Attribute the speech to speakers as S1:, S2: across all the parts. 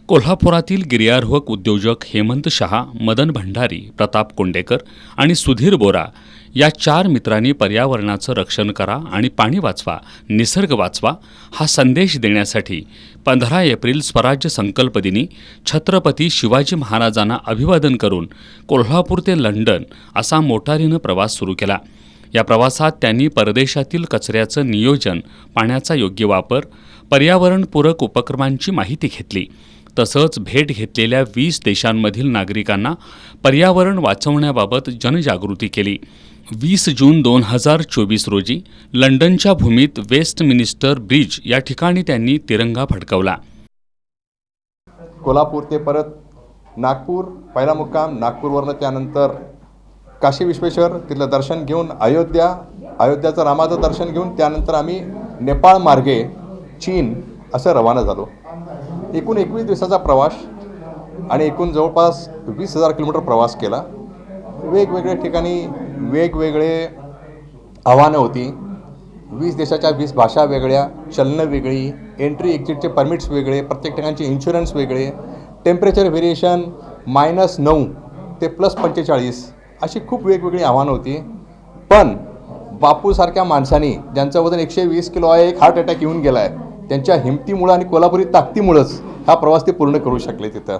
S1: कोल्हापुरातील गिर्यारोहक उद्योजक हेमंत शहा, मदन भंडारी, प्रताप कोंडेकर आणि सुधीर बोरा या 4 मित्रांनी पर्यावरणाचं रक्षण करा आणि पाणी वाचवा, निसर्ग वाचवा हा संदेश देण्यासाठी 15 एप्रिल स्वराज्य संकल्प दिनी छत्रपती शिवाजी महाराजांना अभिवादन करून कोल्हापूर ते लंडन असा मोटारीनं प्रवास सुरू केला। या प्रवासात त्यांनी परदेशातील कचऱ्याचं नियोजन, पाण्याचा योग्य वापर, पर्यावरणपूरक उपक्रमांची माहिती घेतली। तसंच भेट घेतलेल्या 20 देशांमधील नागरिकांना पर्यावरण वाचवण्याबाबत जनजागृती केली। 20 जून 2024 रोजी लंडनच्या भूमीत वेस्टमिनिस्टर ब्रिज या ठिकाणी त्यांनी तिरंगा फडकवला।
S2: कोल्हापूर ते परत नागपूर, पहिला मुक्काम नागपूरवरनं त्यानंतर काशी विश्वेश्वर तिथलं दर्शन घेऊन अयोध्याचं रामाचं दर्शन घेऊन त्यानंतर आम्ही नेपाळ मार्गे चीन असं रवाना झालो। एकूण 21 दिवसाचा प्रवास आणि एकूण जवळपास 20,000 किलोमीटर प्रवास केला। वेगवेगळ्या ठिकाणी वेगवेगळे आव्हानं होती। 20 देशाच्या 20 भाषा वेगळ्या, चलनं वेगळी, एंट्री एक्झिटचे परमिट्स वेगळे, प्रत्येक ठिकाणचे इन्शुरन्स वेगळे, टेम्परेचर व्हेरिएशन -9 ते +45 अशी खूप वेगवेगळी आव्हानं होती। पण बापूसारख्या माणसांनी ज्यांचं वजन 120 किलो आहे, एक हार्ट अटॅक येऊन गेला आहे, त्यांच्या हिमतीमुळं आणि कोल्हापुरी ताकदीमुळंच हा प्रवास ते पूर्ण करू शकले। तिथं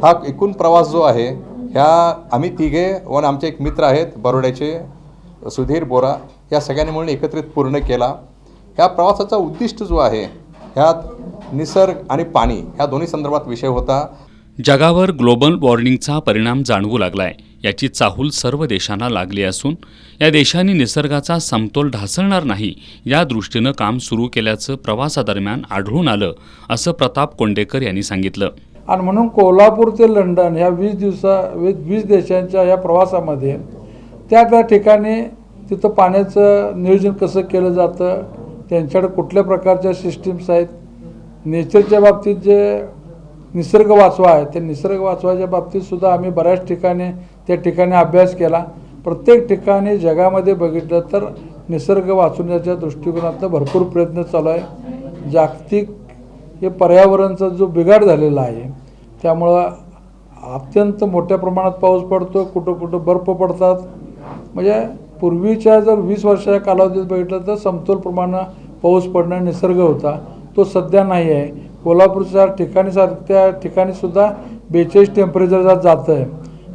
S2: हा एकूण प्रवास जो आहे ह्या आम्ही तिघे व आमचे एक मित्र आहेत बरोड्याचे सुधीर बोरा या सगळ्यांनी म्हणून एकत्रित पूर्ण केला। ह्या प्रवासाचा उद्दिष्ट जो आहे ह्यात निसर्ग आणि पाणी ह्या दोन्ही संदर्भात विषय होता।
S1: जगावर ग्लोबल वॉर्मिंगचा परिणाम जाणवू लागलाय, याची चाहूल सर्व देशांना लागली असून या देशांनी निसर्गाचा समतोल ढासळणार नाही या दृष्टीनं काम सुरू केल्याचं प्रवासादरम्यान आढळून आलं, असं प्रताप कोंडेकर यांनी सांगितलं।
S3: आणि म्हणून कोल्हापूर ते लंडन ह्या 20 देशांच्या या प्रवासामध्ये त्या ठिकाणी तिथं पाण्याचं नियोजन कसं केलं जातं, त्यांच्याकडे कुठल्या प्रकारच्या सिस्टीम्स आहेत, नेचरच्या बाबतीत जे निसर्ग वाचवा आहे त्या निसर्ग वाचवाच्या बाबतीत सुद्धा आम्ही बऱ्याच ठिकाणी त्या ठिकाणी अभ्यास केला। प्रत्येक ठिकाणी जगामध्ये बघितलं तर निसर्ग वाचवण्याच्या दृष्टिकोनातून भरपूर प्रयत्न चालू आहे। जागतिक हे पर्यावरणाचा जो बिघाड झालेला आहे त्यामुळं अत्यंत मोठ्या प्रमाणात पाऊस पडतो, कुठं बर्फ पडतात। म्हणजे पूर्वीच्या जर 20 वर्षाच्या कालावधीत बघितलं तर समतोल प्रमाणात पाऊस पडणं निसर्ग होता, तो सध्या नाही आहे। कोल्हापूरच्या ठिकाणीसारख्या ठिकाणी सुद्धा 42 टेम्परेचर जातं आहे।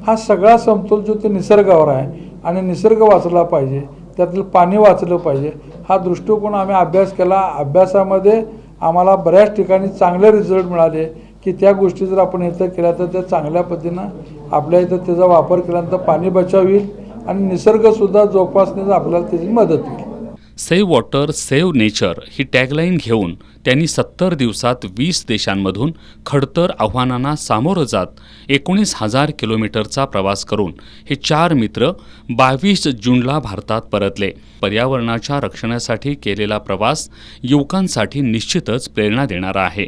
S3: हा सगळा समतोल जो ते निसर्गावर आहे आणि निसर्ग वाचला पाहिजे, त्यातलं पाणी वाचलं पाहिजे हा दृष्टिकोन आम्ही अभ्यास केला। अभ्यासामध्ये आम्हाला बऱ्याच ठिकाणी चांगले रिझल्ट मिळाले की त्या गोष्टी जर आपण इथं केल्या तर त्या चांगल्या पद्धतीनं आपल्या इथं त्याचा वापर केल्यानंतर पाणी बचाव होईल आणि निसर्गसुद्धा जोपासण्यास आपल्याला त्याची मदत होईल।
S1: सेव्ह वॉटर, सेव्ह नेचर ही टॅगलाईन घेऊन त्यांनी 70 दिवसात 20 देशांमधून खडतर आव्हानांना सामोरं जात 19,000 किलोमीटरचा प्रवास करून हे 4 मित्र 22 जूनला भारतात परतले। पर्यावरणाच्या रक्षणासाठी केलेला प्रवास युवकांसाठी निश्चितच प्रेरणा देणारा आहे।